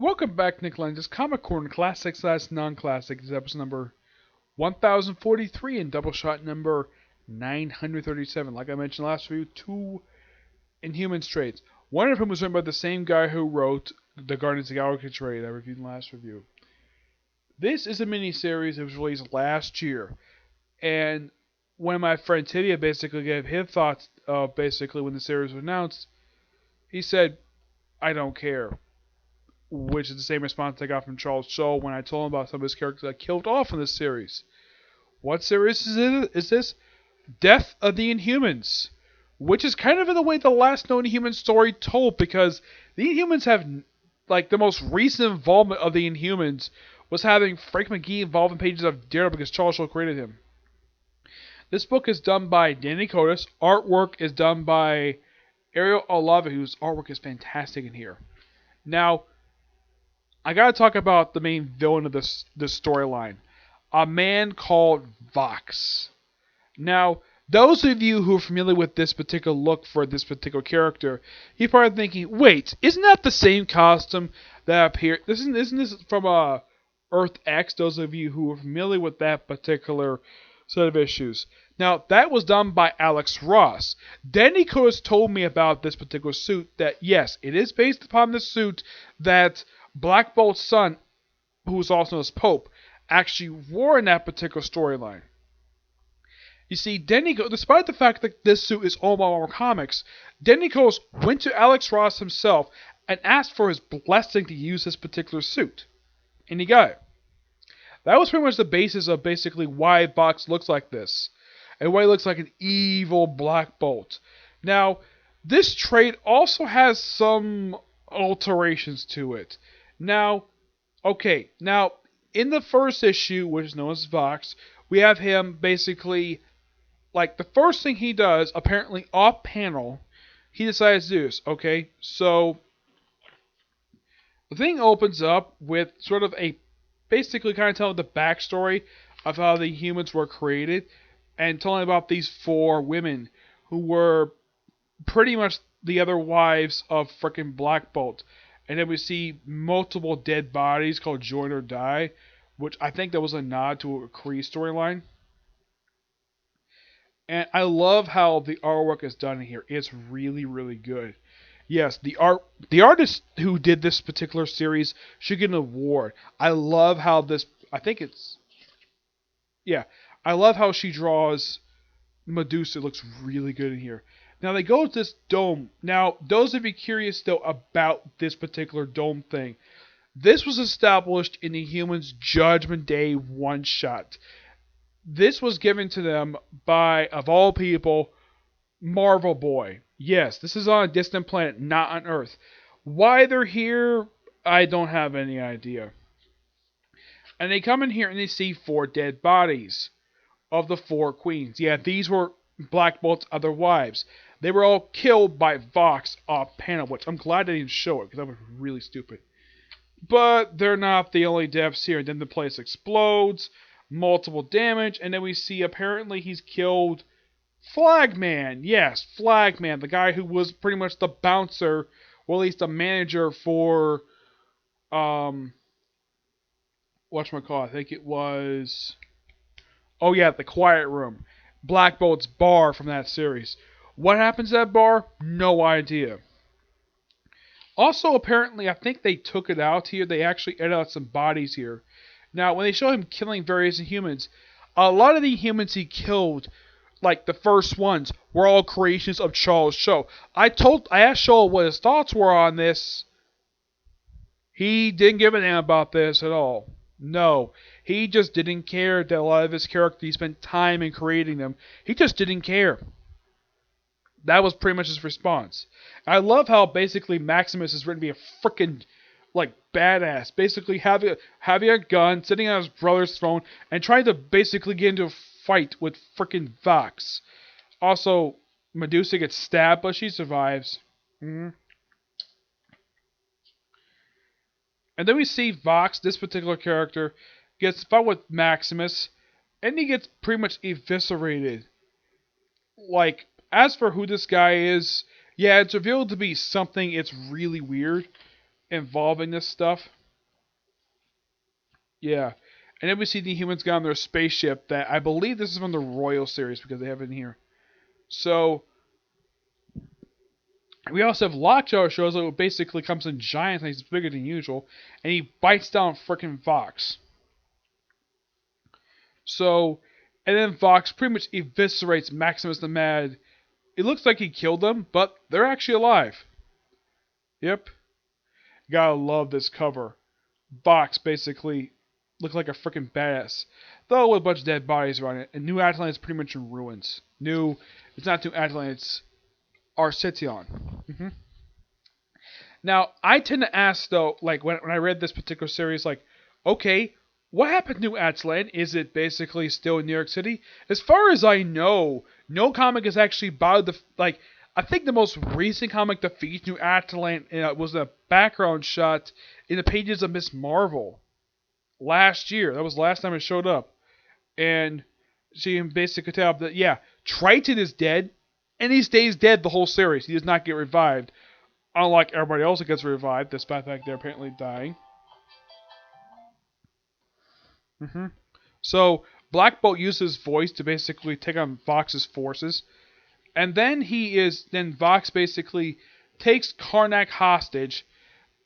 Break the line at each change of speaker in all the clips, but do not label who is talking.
Welcome back, Nick Lenz. Comic Corner Classic / Non-Classic. This is episode number 1043 and Doubleshot number 937. Like I mentioned last review, two Inhumans trades. One of whom was written by the same guy who wrote the Guardians of the Galaxy trade I reviewed in the last review. This is a miniseries that was released last year, and when my friend Tibia basically gave his thoughts of basically when the series was announced, he said, "I don't care." Which is the same response I got from Charles Shaw when I told him about some of his characters that killed off in this series. What series is this? Death of the Inhumans. Which is kind of in the way the last known Inhuman story told, because the Inhumans have, like, the most recent involvement of the Inhumans was having Frank McGee involved in pages of Daredevil because Charles Shaw created him. This book is done by Danny Cotis. Artwork is done by Ariel Olave, whose artwork is fantastic in here. Now, I gotta talk about the main villain of this storyline. A man called Vox. Now, those of you who are familiar with this particular look for this particular character, you're probably thinking, wait, isn't that the same costume that appeared? Isn't this from Earth X? Those of you who are familiar with that particular set of issues. Now, that was done by Alex Ross. Danny Cotis told me about this particular suit that, yes, it is based upon the suit that Black Bolt's son, who was also known as Pope, actually wore in that particular storyline. You see, despite the fact that this suit is all Marvel Comics, Danny Coles went to Alex Ross himself and asked for his blessing to use this particular suit. And he got it. That was pretty much the basis of basically why Vox looks like this. And why he looks like an evil Black Bolt. Now, this trade also has some alterations to it. Now, in the first issue, which is known as Vox, we have him basically, like, the first thing he does, apparently off panel, he decides to do this, okay? So, the thing opens up with sort of basically kind of telling the backstory of how the humans were created, and telling about these four women who were pretty much the other wives of frickin' Black Bolt. And then we see multiple dead bodies called Join or Die, which I think that was a nod to a Kree storyline. And I love how the artwork is done in here. It's really, really good. Yes, the artist who did this particular series should get an award. I love how I love how she draws Medusa. It looks really good in here. Now, they go to this dome. Now, those of you curious, though, about this particular dome thing, this was established in the Humans Judgment Day one-shot. This was given to them by, of all people, Marvel Boy. Yes, this is on a distant planet, not on Earth. Why they're here, I don't have any idea. And they come in here and they see four dead bodies of the four queens. Yeah, these were Black Bolt's other wives. They were all killed by Vox off panel, which I'm glad they didn't show it, because that was really stupid. But they're not the only deaths here. Then the place explodes, multiple damage, and then we see apparently he's killed Flagman. Yes, Flagman, the guy who was pretty much the bouncer, or at least the manager for, whatchamacallit, I think it was, oh yeah, the Quiet Room. Black Bolt's bar from that series. What happens at that bar? No idea. Also, apparently, I think they took it out here. They actually edited out some bodies here. Now, when they show him killing various Inhumans, a lot of the humans he killed, like the first ones, were all creations of Charles Shaw. I asked Shaw what his thoughts were on this. He didn't give a damn about this at all. No, he just didn't care that a lot of his characters, he spent time in creating them. He just didn't care. That was pretty much his response. I love how basically Maximus is written to be a freaking, like, badass. Basically having a gun, sitting on his brother's throne, and trying to basically get into a fight with freaking Vox. Also, Medusa gets stabbed, but she survives. And then we see Vox, this particular character, gets fought with Maximus, and he gets pretty much eviscerated. Like, as for who this guy is, yeah, it's revealed to be something, it's really weird. involving this stuff. Yeah. And then we see the humans get on their spaceship that I believe this is from the Royal series because they have it in here. So we also have Lockjaw shows up who basically comes in giant and he's bigger than usual, and he bites down frickin' Vox. So, and then Vox pretty much eviscerates Maximus the Mad. It looks like he killed them, but they're actually alive. Yep. Gotta love this cover. Vox basically looked like a freaking badass. Though with a bunch of dead bodies around it. And New Atlantis is pretty much in ruins. It's not New Atlantis, it's Arcetion. Now, I tend to ask though, like when I read this particular series, like, okay, what happened to New Atlantis? Is it basically still in New York City? As far as I know, no comic is actually about the, like, I think the most recent comic that features New Atlantis was a background shot in the pages of Miss Marvel last year. That was the last time it showed up. And so you can basically tell that, yeah, Triton is dead, and he stays dead the whole series. He does not get revived. Unlike everybody else that gets revived, despite the fact they're apparently dying. So, Black Bolt uses his voice to basically take on Vox's forces. And then Vox basically takes Karnak hostage.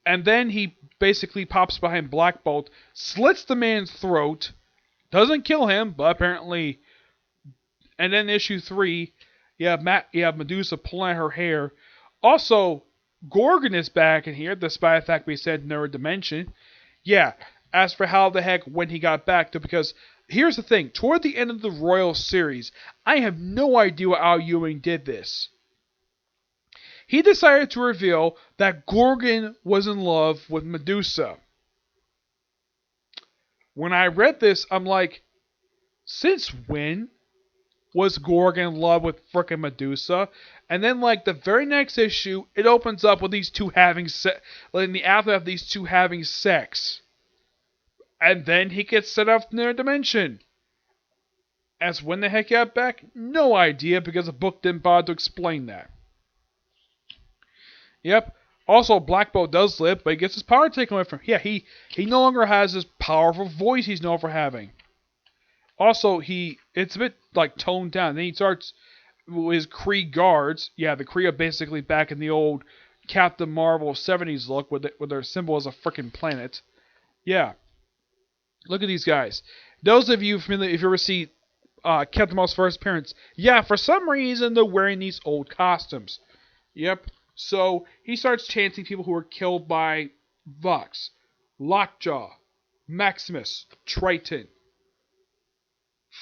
And then he basically pops behind Black Bolt, slits the man's throat, doesn't kill him, but apparently. And then issue 3, you have Medusa pulling her hair. Also, Gorgon is back in here, despite the fact we said another dimension. Yeah, as for how the heck when he got back, because here's the thing, toward the end of the Royal series, I have no idea how Al Ewing did this. He decided to reveal that Gorgon was in love with Medusa. When I read this, I'm like, since when was Gorgon in love with frickin' Medusa? And then, like, the very next issue, it opens up with these two having sex, in the aftermath of these two having sex. And then he gets set up in their dimension. As when the heck he got back? No idea, because the book didn't bother to explain that. Yep. Also, Black Bolt does live, but he gets his power taken away from him. Yeah, he no longer has this powerful voice he's known for having. Also, it's a bit, like, toned down. Then he starts with his Kree guards. Yeah, the Kree are basically back in the old Captain Marvel 70s look with their symbol as a freaking planet. Yeah. Look at these guys. Those of you familiar, if you ever see Captain Marvel's first appearance, yeah, for some reason they're wearing these old costumes. Yep. So he starts chanting people who were killed by Vox, Lockjaw, Maximus, Triton,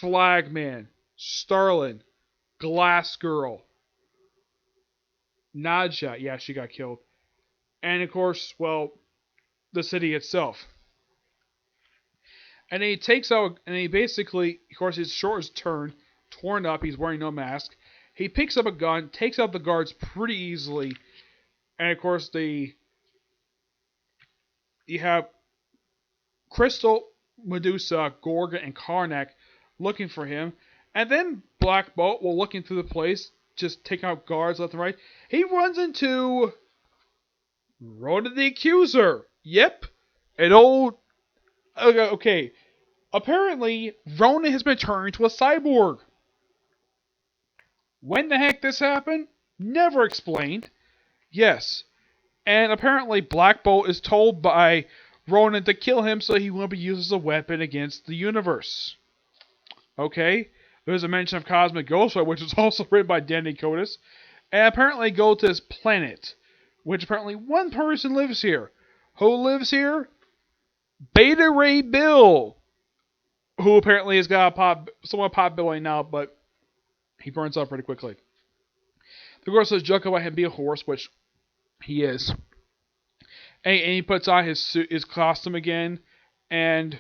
Flagman, Starlin, Glass Girl, Nadja, yeah, she got killed. And of course, well, the city itself. And then he takes out, and he basically, of course, his short is torn up, he's wearing no mask. He picks up a gun, takes out the guards pretty easily, and of course, you have Crystal, Medusa, Gorgon, and Karnak looking for him. And then Black Bolt, while looking through the place, just taking out guards left and right, he runs into Ronan the Accuser. Yep. An old... Okay. Apparently, Ronan has been turned into a cyborg. When the heck this happened? Never explained. Yes. And apparently Black Bolt is told by Ronan to kill him so he won't be used as a weapon against the universe. Okay. There's a mention of Cosmic Ghost Rider, which is also written by Danny Cotis. And apparently go to this planet, which apparently one person lives here. Who lives here? Beta Ray Bill, who apparently has got somewhat popularity now, but he burns up pretty quickly. Of course, there's joke about him being a horse, which he is. And he puts on his costume again, and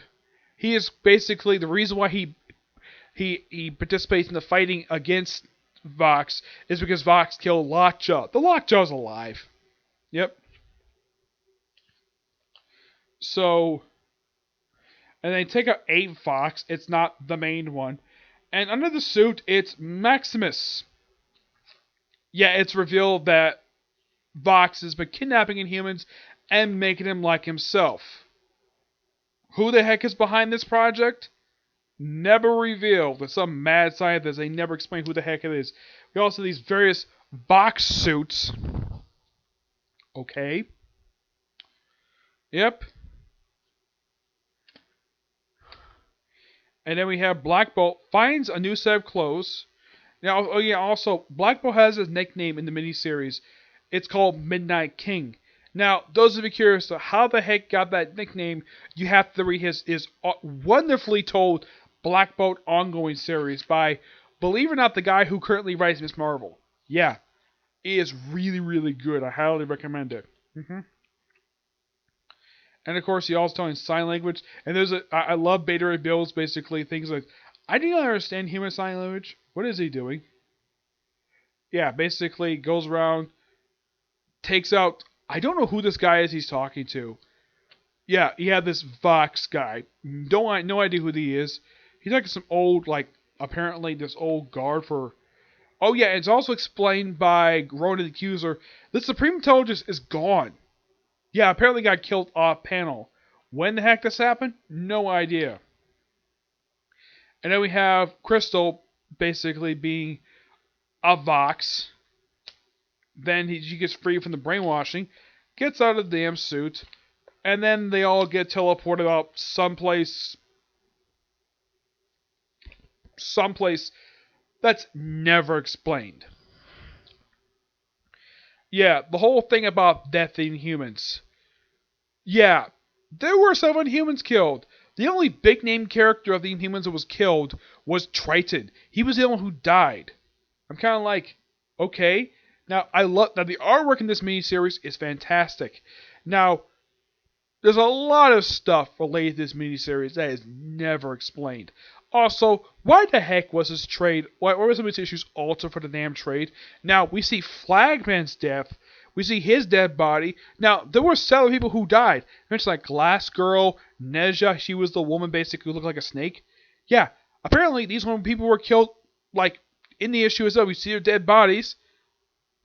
he is basically the reason why he participates in the fighting against Vox is because Vox killed Lockjaw. The Lockjaw's alive. Yep. So, and they take out 8 Vox. It's not the main one. And under the suit, it's Maximus. Yeah, it's revealed that Vox has been kidnapping Inhumans and making him like himself. Who the heck is behind this project? Never revealed. It's some mad scientist. They never explain who the heck it is. We also have these various box suits. Okay. Yep. And then we have Black Bolt finds a new set of clothes. Now, oh yeah, also, Black Bolt has his nickname in the miniseries. It's called Midnight King. Now, those of you curious to how the heck got that nickname, you have to read his wonderfully told Black Bolt ongoing series by, believe it or not, the guy who currently writes Miss Marvel. Yeah, it is really, really good. I highly recommend it. And of course, he also talking sign language. And I love Beta Ray Bill's basically things like, I do not understand human sign language. What is he doing? Yeah, basically goes around, takes out. I don't know who this guy is he's talking to. Yeah, he had this Vox guy. No idea who he is. He's like some old, apparently this old guard for. Oh yeah, it's also explained by Ronan the Accuser. The Supreme Intelligence is gone. Yeah, apparently got killed off panel. When the heck this happened? No idea. And then we have Crystal basically being a Vox. Then she gets free from the brainwashing, gets out of the damn suit, and then they all get teleported out someplace that's never explained. Yeah, the whole thing about death in humans. Yeah, there were some Inhumans killed. The only big name character of the Inhumans that was killed was Triton. He was the only one who died. I'm kind of like, okay. Now, I love that the artwork in this miniseries is fantastic. Now, there's a lot of stuff related to this miniseries that is never explained. Also, why the heck was this trade? Why were some of these issues altered for the damn trade? Now, we see Flagman's death. We see his dead body. Now, there were several people who died. Mentioned like Glass Girl, Neja. She was the woman basically who looked like a snake. Yeah, apparently these people were killed in the issue as well. We see their dead bodies.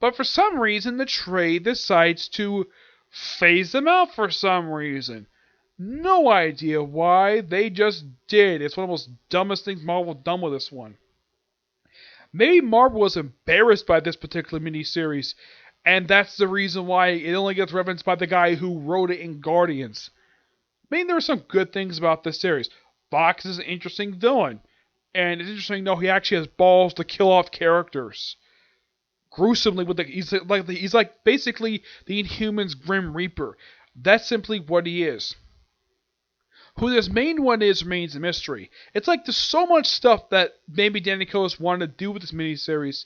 But for some reason, the trade decides to phase them out for some reason. No idea why. They just did. It's one of the most dumbest things Marvel done with this one. Maybe Marvel was embarrassed by this particular miniseries, and that's the reason why it only gets referenced by the guy who wrote it in Guardians. I mean, there are some good things about this series. Fox is an interesting villain, and it's interesting to know he actually has balls to kill off characters gruesomely he's like basically the Inhumans Grim Reaper. That's simply what he is. Who this main one is remains a mystery. It's like there's so much stuff that maybe Danny Coates wanted to do with this miniseries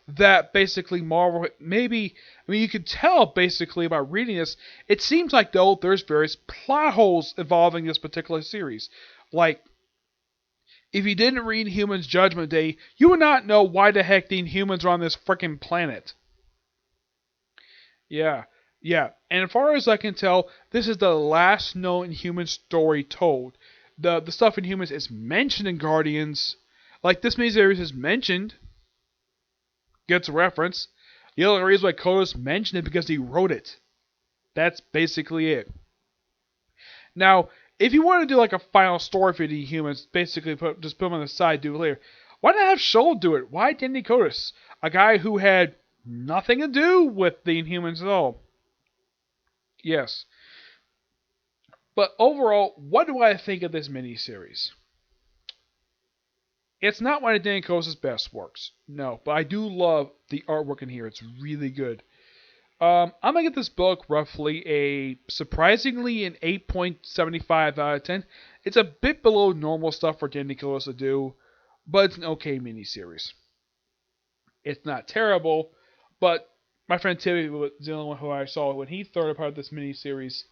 that basically Marvel you could tell basically by reading this. It seems like though there's various plot holes involving this particular series. Like, if you didn't read Inhumans Judgment Day, you would not know why the heck the Inhumans are on this freaking planet. Yeah. And as far as I can tell, this is the last known Inhuman story told. The stuff in Inhumans is mentioned in Guardians. Like, this miniseries is mentioned. Gets a reference. The only reason why Coates mentioned it because he wrote it. That's basically it. Now, if you want to do like a final story for the Inhumans, basically just put them on the side, do it later. Why not have Scholl do it? Why Danny Coates? A guy who had nothing to do with the Inhumans at all. Yes. But overall, what do I think of this miniseries? It's not one of Danny Coates' best works. No, but I do love the artwork in here. It's really good. I'm going to give this book roughly surprisingly an 8.75 out of 10. It's a bit below normal stuff for Danny Coates to do, but it's an okay miniseries. It's not terrible, but my friend Timmy was the only one who I saw when he started part of this miniseries,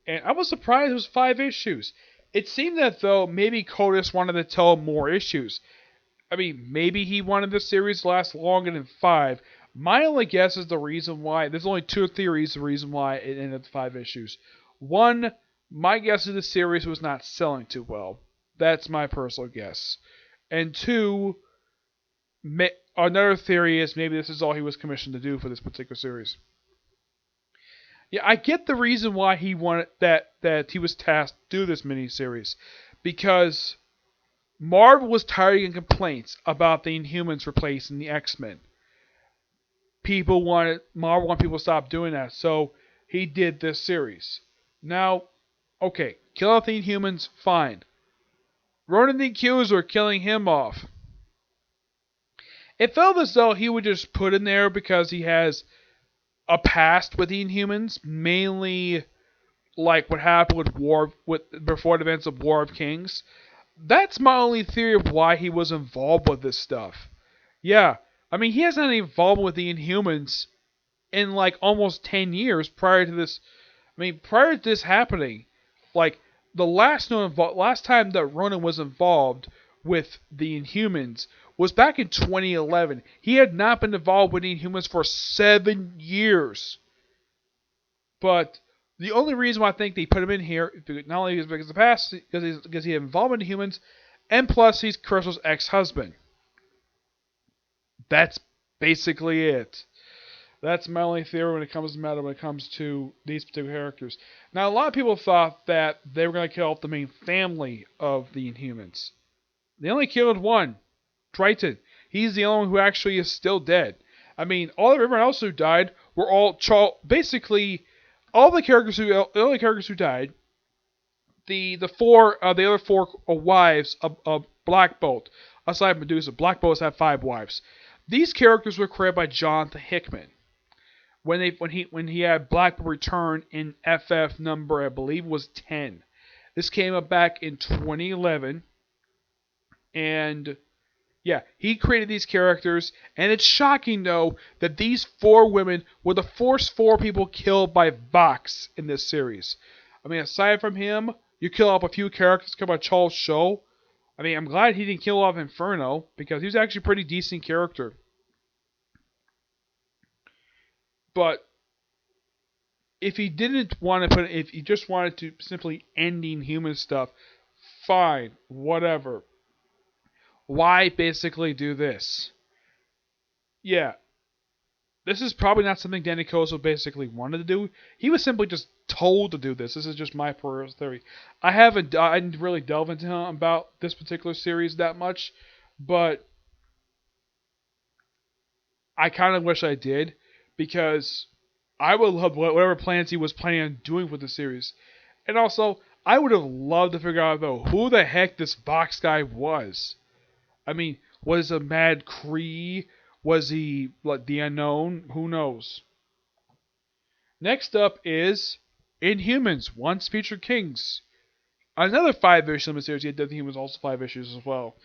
and I was surprised it was 5 issues. It seemed that though maybe Coates wanted to tell more issues. I mean, maybe he wanted the series to last longer than 5. My only guess is the reason why. There's only 2 theories. The reason why it ended up 5 issues. One, my guess is the series was not selling too well. That's my personal guess. And 2, another theory is maybe this is all he was commissioned to do for this particular series. Yeah, I get the reason why he wanted that he was tasked to do this miniseries, because Marvel was tired of getting complaints about the Inhumans replacing the X-Men. Marvel wanted people to stop doing that, so he did this series. Now, okay, kill off the Inhumans, fine. Ronan the Accuser, killing him off. It felt as though he would just put in there because he has a past with the Inhumans, mainly like what happened before the events of War of Kings. That's my only theory of why he was involved with this stuff. Yeah, I mean, he hasn't had any involvement with the Inhumans in like almost 10 years prior to this. I mean, prior to this happening, like last time that Ronan was involved with the Inhumans was back in 2011. He had not been involved with the Inhumans for 7 years. But the only reason why I think they put him in here, not only is because of the past, because he had involvement in humans, and plus he's Crystal's ex-husband. That's basically it. That's my only theory when it comes to these particular characters. Now, a lot of people thought that they were going to kill off the main family of the Inhumans. They only killed one, Triton. He's the only one who actually is still dead. I mean, everyone else who died were all basically all the only characters who died. The other four wives of Black Bolt, aside from Medusa. Black Bolt has had 5 wives. These characters were created by Jonathan Hickman. When he had Black Bolt return in FF number, I believe, was 10. This came up back in 2011, and yeah, he created these characters, and it's shocking though that these 4 women were the first 4 people killed by Vox in this series. I mean, aside from him, you kill off a few characters, killed by Charles Show. I mean, I'm glad he didn't kill off Inferno because he was actually a pretty decent character. But if he just wanted to simply ending human stuff, fine, whatever. Why basically do this? Yeah, this is probably not something Danny Koso basically wanted to do. He was simply just told to do this. This is just my personal theory. I didn't really delve into him about this particular series that much, but I kind of wish I did, because I would love whatever plans he was planning on doing with the series. And also, I would have loved to figure out, though, who the heck this Vox guy was. I mean, was a Mad Kree? Was he like the Unknown? Who knows? Next up is Inhumans, Once Future Kings. Another 5-issue series. Yeah, he was also 5 issues as well.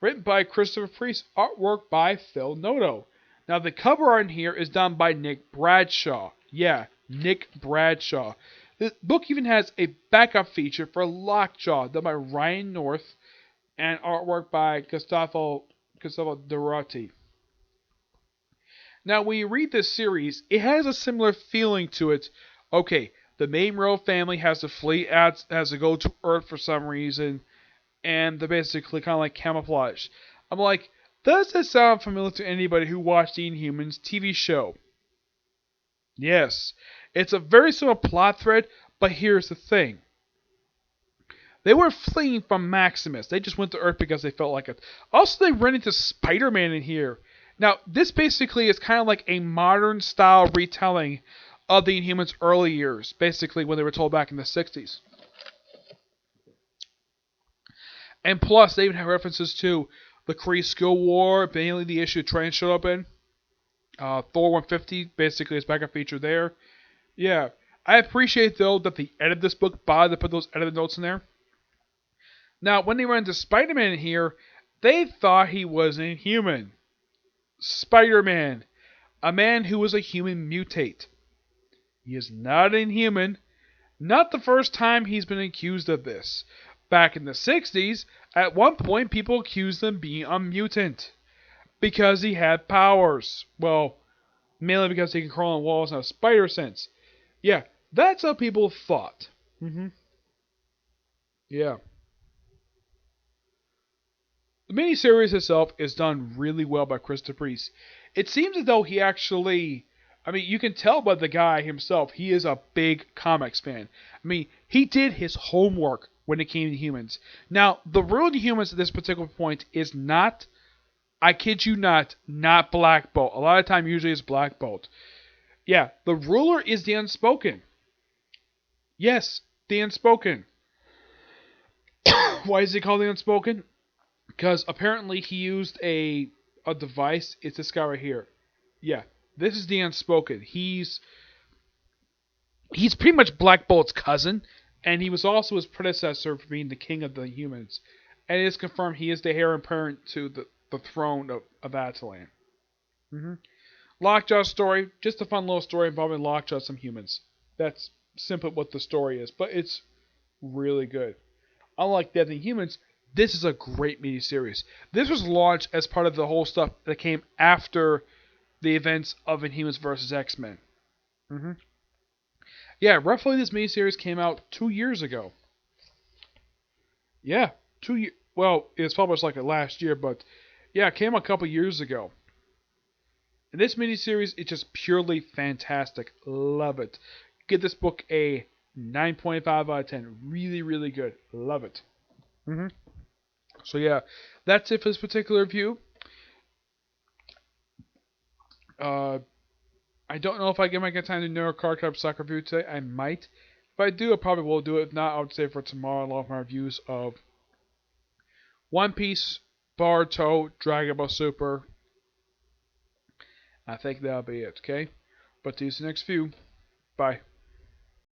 Written by Christopher Priest, artwork by Phil Noto. Now, the cover art in here is done by Nick Bradshaw. Yeah, Nick Bradshaw. The book even has a backup feature for Lockjaw, done by Ryan North, and artwork by Gustavo Dorati. Now, when you read this series, it has a similar feeling to it. Okay, the main royal family has to flee out, has to go to Earth for some reason, and they're basically kind of like camouflage. I'm like, does this sound familiar to anybody who watched the Inhumans TV show? Yes. It's a very similar plot thread, but here's the thing. They were fleeing from Maximus. They just went to Earth because they felt like it. Also, they ran into Spider-Man in here. Now, this basically is kind of like a modern style retelling of the Inhumans' early years, basically when they were told back in the 60s. And plus, they even have references to the Kree Skill War, mainly the issue Train showed up in. Thor 150, basically, is backup feature there. Yeah. I appreciate, though, that they edited this book, bothered to put those edited notes in there. Now, when they ran into Spider-Man in here, they thought he was an Inhuman. Spider-Man. A man who was a human mutate. He is not an Inhuman. Not the first time he's been accused of this. Back in the 60s, at one point people accused him of being a mutant. Because he had powers. Well, mainly because he can crawl on walls and have spider sense. Yeah, that's how people thought. Yeah. The miniseries itself is done really well by Christopher Priest. It seems as though he actually I mean, you can tell by the guy himself, he is a big comics fan. I mean, he did his homework when it came to Humans. Now, the rule in Humans at this particular point is not, I kid you not Black Bolt. A lot of time, usually it's Black Bolt. Yeah, the ruler is the Unspoken. Yes, the Unspoken. Why is he called the Unspoken? Because apparently he used a device. It's this guy right here. Yeah, this is the Unspoken. He's pretty much Black Bolt's cousin, and he was also his predecessor for being the king of the Humans. And it is confirmed he is the heir apparent to the throne of Atalan. Lockjaw's story, just a fun little story involving Lockjaw and some humans. That's simply what the story is, but it's really good. Unlike Death and Humans, this is a great miniseries. This was launched as part of the whole stuff that came after the events of Inhumans vs. X-Men. Yeah, roughly this miniseries came out 2 years ago. Yeah, 2 years. Well, it was published like last year, but yeah, it came out a couple years ago. And this miniseries is just purely fantastic. Love it. Give this book a 9.5 out of 10. Really, really good. Love it. So yeah, that's it for this particular review. I don't know if I might get time to do a card club stock review today. I might. If I do, I probably will do it. If not, I would save for tomorrow along with my reviews of One Piece, Boruto, Dragon Ball Super. I think that'll be it, okay? But to see you next view. Bye.